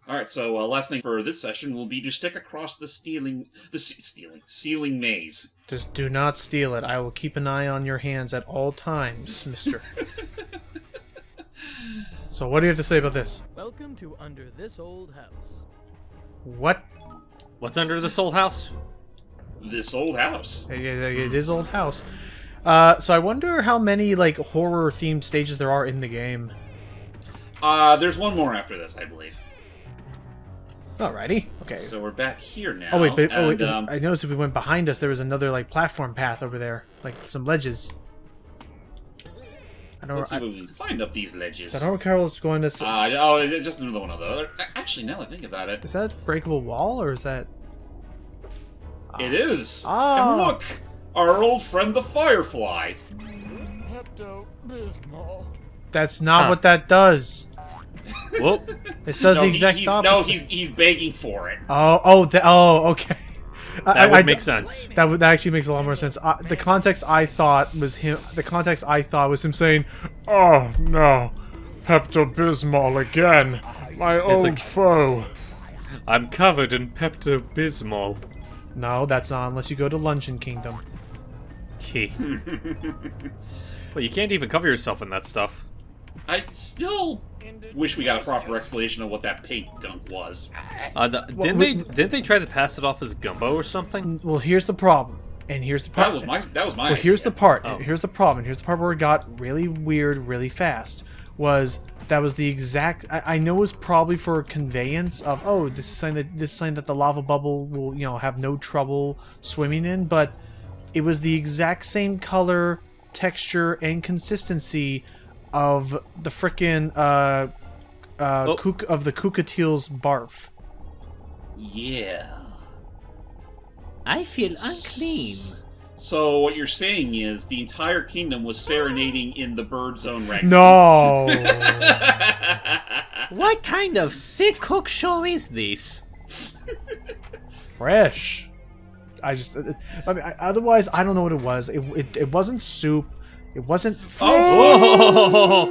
Alright, so last thing for this session will be to stick across the ceiling maze. Just do not steal it. I will keep an eye on your hands at all times, mister. So what do you have to say about this? Welcome to Under This Old House. What? What's under this old house? This old house. It is old house. So I wonder how many, like, horror-themed stages there are in the game. There's one more after this, I believe. Alrighty. Okay. So we're back here now. Oh wait, but and, I noticed if we went behind us, there was another like platform path over there, like some ledges. let's see what we can find up these ledges. I don't recall us going to. Oh, just another one of those. Actually, now that I think about it, Is that a breakable wall or is that? it is. Oh. And look, our old friend the Firefly. Pepto-Bismol. That's not what that does. Whoop. It says No, the exact opposite. No, he's begging for it. Okay. That would make sense. That actually makes a lot more sense. The context I thought was him. The context I thought was him saying, "Oh no, Pepto-Bismol again, my old foe." I'm covered in Pepto-Bismol. No, that's not unless you go to Luncheon Kingdom. Well, you can't even cover yourself in that stuff. I still wish we got a proper explanation of what that pink gunk was. Didn't they try to pass it off as gumbo or something? Well, here's the problem, and here's the part. That was my. Well, here's the part. Oh. Here's the problem. And here's the part where it got really weird, really fast. That was the exact. I know it was probably for conveyance of this is something that the lava bubble will have no trouble swimming in, but it was the exact same color, texture, and consistency of the frickin' of the Kukatiel's barf. Yeah. I feel unclean. So what you're saying is the entire kingdom was serenading in the bird zone raccoon. No. What kind of sick cook show is this? Fresh. Otherwise, I don't know what it was. It wasn't soup. It wasn't. Whoa!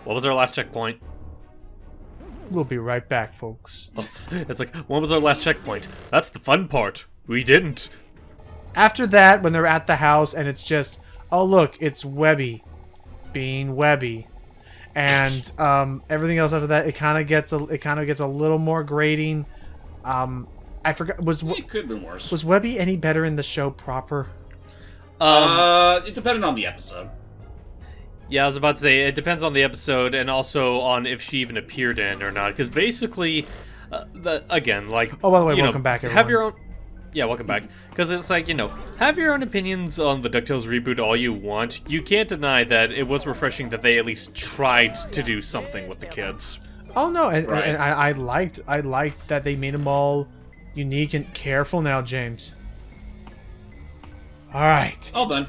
What was our last checkpoint? We'll be right back, folks. It's like, when was our last checkpoint? That's the fun part. We didn't. After that, when they're at the house and it's just, oh look, it's Webby, being Webby, and everything else after that, it kind of gets a little more grating. I forgot It could have been worse. Was Webby any better in the show proper? It depended on the episode. Yeah, I was about to say, it depends on the episode and also on if she even appeared in or not. Because basically, again, like... Oh, by the way, welcome back, everyone. Have your own... Yeah, welcome back. Because it's like, have your own opinions on the DuckTales reboot all you want. You can't deny that it was refreshing that they at least tried to do something with the kids. Oh, no, and Right. I liked that they made them all unique and careful now, James. All right. All done.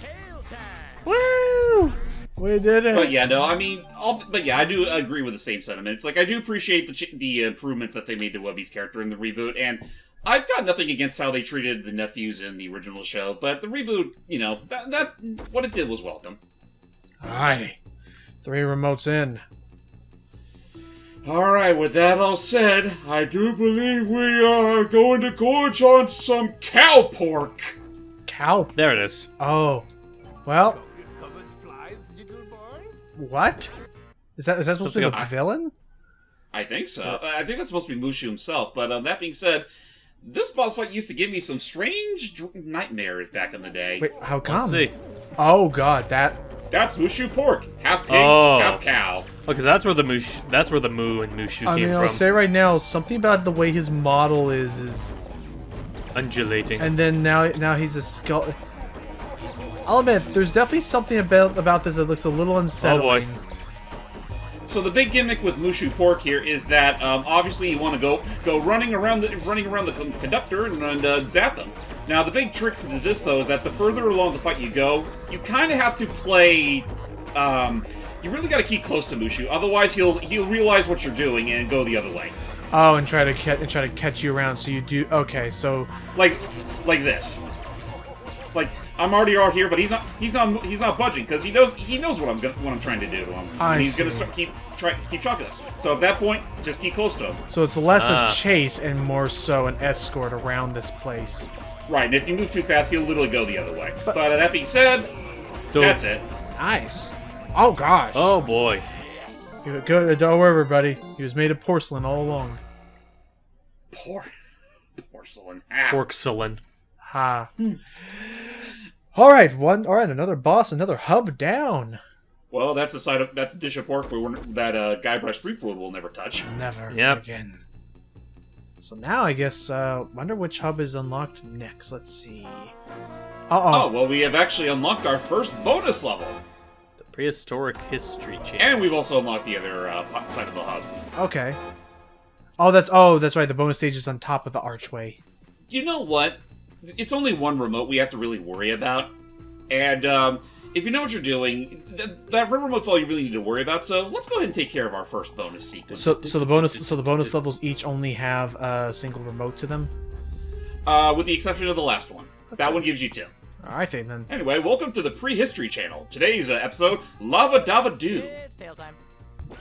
Woo! We did it. But yeah, no, I mean, I do agree with the same sentiments. Like, I do appreciate the improvements that they made to Webby's character in the reboot, and I've got nothing against how they treated the nephews in the original show, but the reboot, that's what it did was welcome. Alrighty. 3 remotes in. Alright, with that all said, I do believe we are going to gorge on some cow pork. Cow. There it is. Oh. Well. What? Is that supposed to be the villain? I think so. I think that's supposed to be Mushu himself, but that being said, this boss fight used to give me some strange nightmares back in the day. Wait, how come? Let's see. Oh god, That's Mushu pork. Half pig, half cow. Okay, that's where the moo and Mushu came I mean, from. I'll say right now, something about the way his model is Undulating. and then now he's a skull. I'll admit, there's definitely something about this that looks a little unsettling. Oh boy. So the big gimmick with Mushu pork here is that obviously you want to go running around the conductor and zap them. Now the big trick to this though is that the further along the fight you go, you kind of have to play. You really got to keep close to Mushu, otherwise he'll realize what you're doing and go the other way. Oh, and try to catch you around. So you do okay. So like this. Like I'm already out here, but he's not budging because he knows what I'm trying to do to him. And he's gonna keep shocking us. So at that point, just keep close to him. So it's less a chase and more so an escort around this place. Right, and if you move too fast, he'll literally go the other way. But that being said, that's it. Nice. Oh gosh. Oh boy. Good. Don't worry, everybody. He was made of porcelain all along. Porcelain. Porcelain. Ha. All right, another boss, another hub down. Well, that's a dish of pork that Guybrush Threepwood will never touch. Never Yep. again. So now I guess wonder which hub is unlocked next. Let's see. Oh, well, we have actually unlocked our first bonus level. The prehistoric history channel. And we've also unlocked the other side of the hub. Okay. Oh, that's right. The bonus stage is on top of the archway. You know what? It's only one remote we have to really worry about. And if you know what you're doing, that remote's all you really need to worry about. So let's go ahead and take care of our first bonus sequence. So the bonus levels each only have a single remote to them. With the exception of the last one. Okay. That one gives you 2. All right, then. Anyway, welcome to the Prehistory Channel. Today's episode, Lava Dava Doo. It's tail time.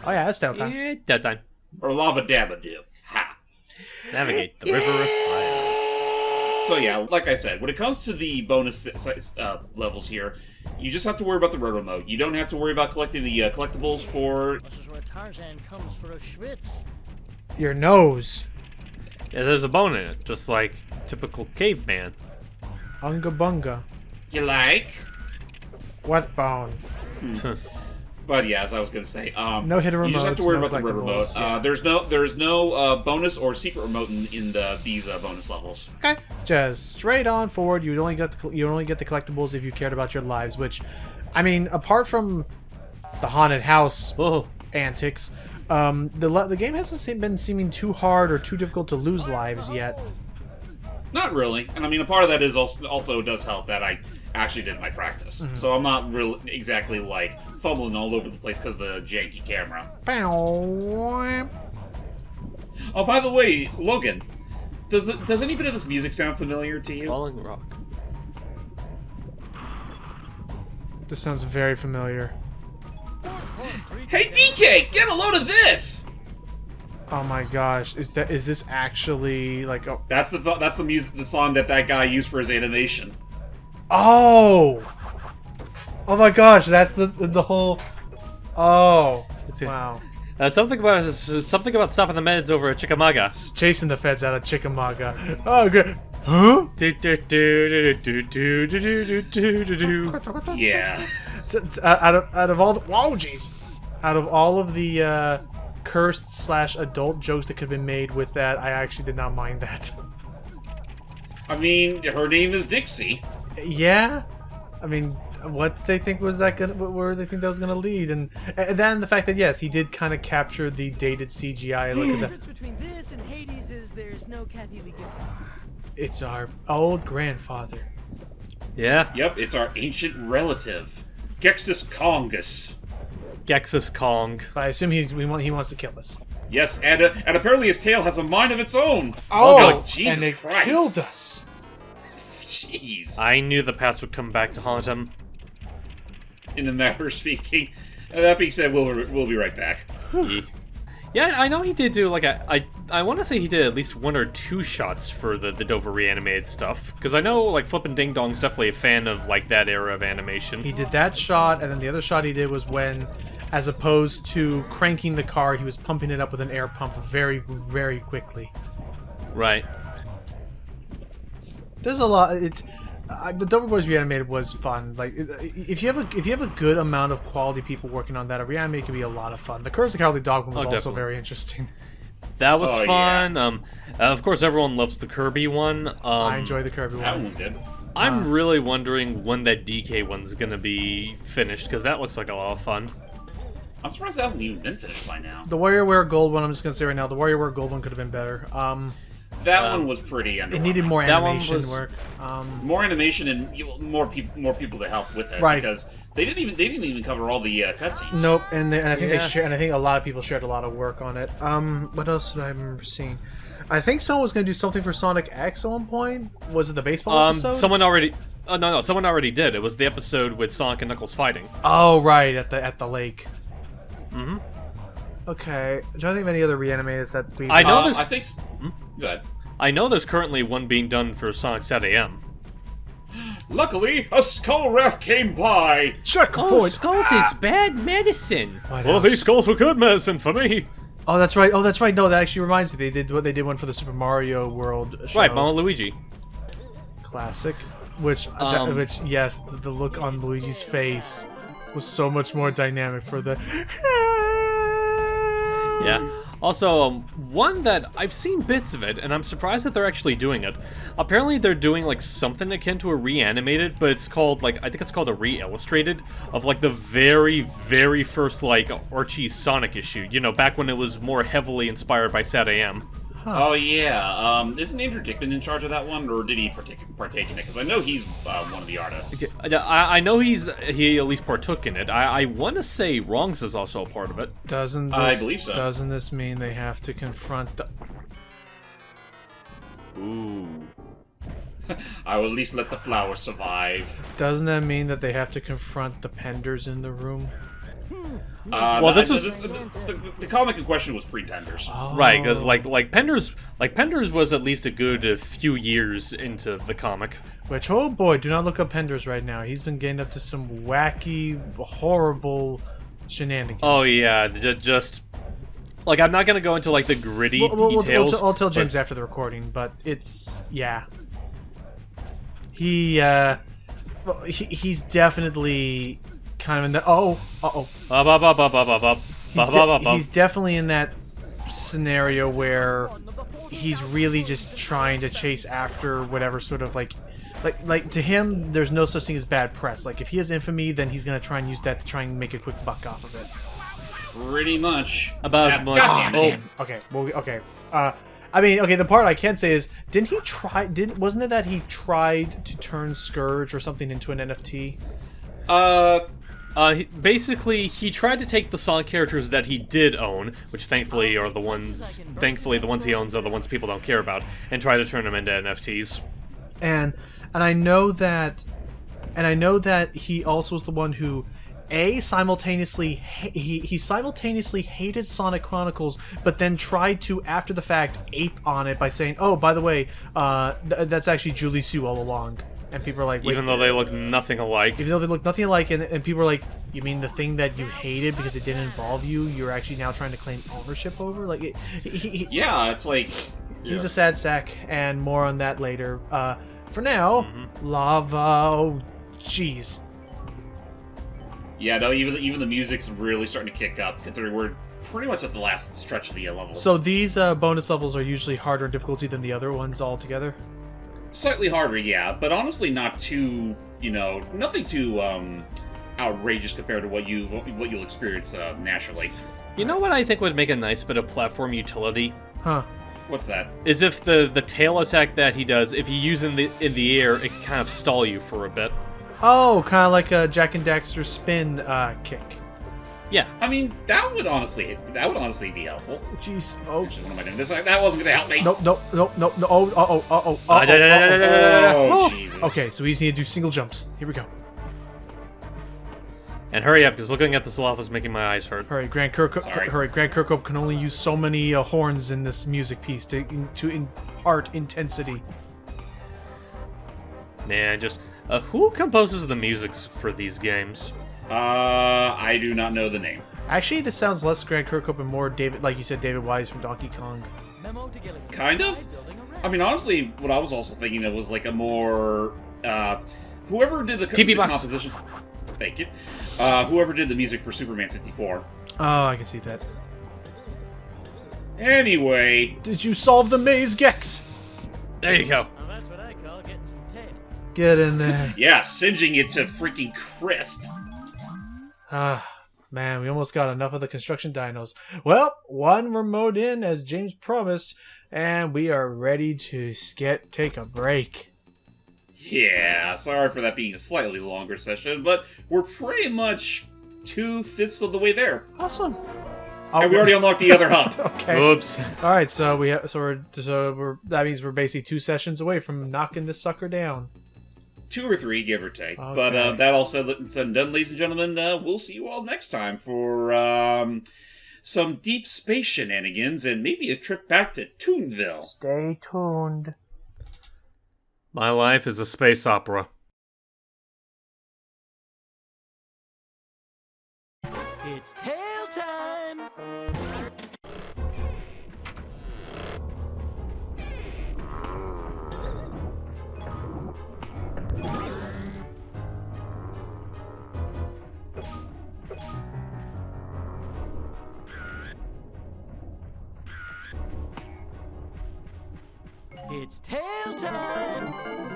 Oh yeah, it's tail time. Yeah, that time. Or Lava Dabba Doo. Ha! Navigate the river of fire. So yeah, like I said, when it comes to the bonus levels here, you just have to worry about the road remote. You don't have to worry about collecting the collectibles for... This is where Tarzan comes for a schwitz. Your nose. Yeah, there's a bone in it, just like typical caveman. Unga bunga. You like? What bone? But yeah, as I was going to say, no hidden you just have to remotes, worry no about the road remote. collectibles, yeah. There's no bonus or secret remote in these bonus levels. Okay, just straight on forward. You only get the collectibles if you cared about your lives. Which, I mean, apart from the haunted house antics, the game hasn't been seeming too hard or too difficult to lose lives yet. Not really, and I mean a part of that is also does help that I actually did my practice, so I'm not really exactly like fumbling all over the place because of the janky camera. Oh, by the way, Logan, does any bit of this music sound familiar to you? Falling rock. This sounds very familiar. Hey DK, get a load of this! Oh my gosh, is this actually like? Oh, that's the music, the song that guy used for his animation. Oh my gosh, that's the whole. Oh, wow. Something about stopping the meds over at Chickamauga. Chasing the feds out of Chickamauga. Oh, good. Huh? Yeah. Out of all the jeez, out of all of the cursed / adult jokes that could have been made with that, I actually did not mind that. I mean, her name is Dixie. Yeah, I mean, what did they think was that gonna? Where did they think that was gonna lead? And then the fact that yes, he did kind of capture the dated CGI look at The that. difference between this and Hades is there's no Kathy Lee Gifford. It's our old grandfather. Yeah. Yep, it's our ancient relative, Gexus Kongus. Gexus Kong. I assume he wants to kill us. Yes, and apparently his tail has a mind of its own. Oh, Jesus and it Christ! killed us. Jeez. I knew the past would come back to haunt him. In a matter of speaking. That being said, we'll be right back. Yeah, I know he did do like I want to say he did at least 1 or 2 shots for the Dover reanimated stuff, because I know like Flippin' Ding Dong's definitely a fan of like that era of animation. He did that shot, and then the other shot he did was when, as opposed to cranking the car, he was pumping it up with an air pump very, very quickly. Right. There's a lot. The Dover Boys reanimated was fun. Like, if you have a good amount of quality people working on that, a reanimate can be a lot of fun. The Curse of the Cowardly Dog one was also definitely. very interesting. That was fun. Yeah. Of course, everyone loves the Kirby one. I enjoy the Kirby That one one. was good. I'm really wondering when that DK one's gonna be finished, because that looks like a lot of fun. I'm surprised it hasn't even been finished by now. The WarioWare Gold one, I'm just gonna say right now, the WarioWare Gold one could have been better. That one was pretty underwhelming. It needed more That one animation was- work. More animation and more people to help with it, Right. because they didn't even cover all the cutscenes. Nope, and I think Yeah. I think a lot of people shared a lot of work on it. What else did I remember seeing? I think someone was going to do something for Sonic X at one point. Was it the baseball episode? Someone already. no, someone already did. It was the episode with Sonic and Knuckles fighting. Oh, right, at the lake. Mm-hmm. Okay. Do you think of any other reanimators that we... I know there's... I think... Good. I know there's currently one being done for Sonic ZAM. Luckily, a skull ref came by. Checkpoint! skulls is bad medicine. What Well, else? these skulls were good medicine for me. Oh, that's right. No, that actually reminds me. They did what they did one for the Super Mario World show. Right, Mama Luigi. Classic. Which, yes, the look on Luigi's face was so much more dynamic for the... Yeah. Also, one that I've seen bits of it, and I'm surprised that they're actually doing it. Apparently, they're doing like something akin to a reanimated, but it's called like I think it's called a re-illustrated of like the very, very first like Archie Sonic issue. You know, back when it was more heavily inspired by SatAM. Oh yeah, isn't Andrew Dickman in charge of that one, or did he partake in it? Because I know he's one of the artists. I know he at least partook in it. I want to say Wrongs is also a part of it. Doesn't this, I believe so. Doesn't this mean they have to confront the... Ooh. I will at least let the flower survive. Doesn't that mean that they have to confront the penders in the room? Well, this was the comic in question was Pretenders. Oh. Right, because like Penders was at least a good few years into the comic. Which, oh boy, do not look up Penders right now. He's been getting up to some wacky, horrible shenanigans. Oh yeah, just like I'm not gonna go into like the gritty details. I'll tell James after the recording, but it's yeah. He's definitely kind of in the he's definitely in that scenario where he's really just trying to chase after whatever sort of like to him there's no such thing as bad press. Like if he has infamy, then he's gonna try and use that to try and make a quick buck off of it. Pretty much. About as much. Okay, well, okay. I mean, okay, the part I can say is, wasn't it that he tried to turn Scourge or something into an NFT? Basically, he tried to take the Sonic characters that he did own, which thankfully the ones he owns are the ones people don't care about, and try to turn them into NFTs. And I know that he also was the one who simultaneously hated Sonic Chronicles, but then tried to, after the fact, ape on it by saying, "Oh, by the way, that's actually Julie Sue all along." And people are like, wait, even though they look nothing alike. Even though they look nothing alike, and people are like, "You mean the thing that you hated because it didn't involve you? You're actually now trying to claim ownership over?" Like, yeah, it's like he's a sad sack, and more on that later. For now, Lava. Oh, jeez. Yeah, no, even the music's really starting to kick up, considering we're pretty much at the last stretch of the level. So these bonus levels are usually harder in difficulty than the other ones altogether? Slightly harder, yeah, but honestly not too, nothing too outrageous compared to what you'll experience naturally. You know what I think would make a nice bit of platform utility? Huh. What's that? Is if the tail attack that he does, if you use in the air, it can kind of stall you for a bit. Oh, kind of like a Jack and Daxter spin kick. Yeah. I mean, that would honestly be helpful. Jeez. Oh. Actually, what am I doing? That wasn't gonna help me. No. Oh, Oh, Jesus. Okay, so we just need to do single jumps. Here we go. And hurry up, because looking at this lava is making my eyes hurt. Hurry, Grant Kirkhope can only use so many horns in this music piece to impart intensity. Man, just who composes the music for these games? I do not know the name. Actually, this sounds less Grant Kirkhope and more David, like you said, David Wise from Donkey Kong. Kind of. I mean, honestly, what I was also thinking of was like a more whoever did the TV box compositions. Thank you. Whoever did the music for Superman 64. Oh, I can see that. Anyway, did you solve the maze, Gex? There you go. Well, that's what I call getting some tape. Get in there. Yeah, singeing it to freaking crisp. Ah, man, we almost got enough of the construction dinos. Well, one remote in, as James promised, and we are ready to take a break. Yeah, sorry for that being a slightly longer session, but we're pretty much 2/5 of the way there. Awesome. And we already unlocked the other hub. Okay. Oops. All right, so that means we're basically 2 sessions away from knocking this sucker down. 2 or 3, give or take. Okay. But that all said and done, ladies and gentlemen, we'll see you all next time for some deep space shenanigans and maybe a trip back to Toonville. Stay tuned. My life is a space opera. It's tail time! It's tail time!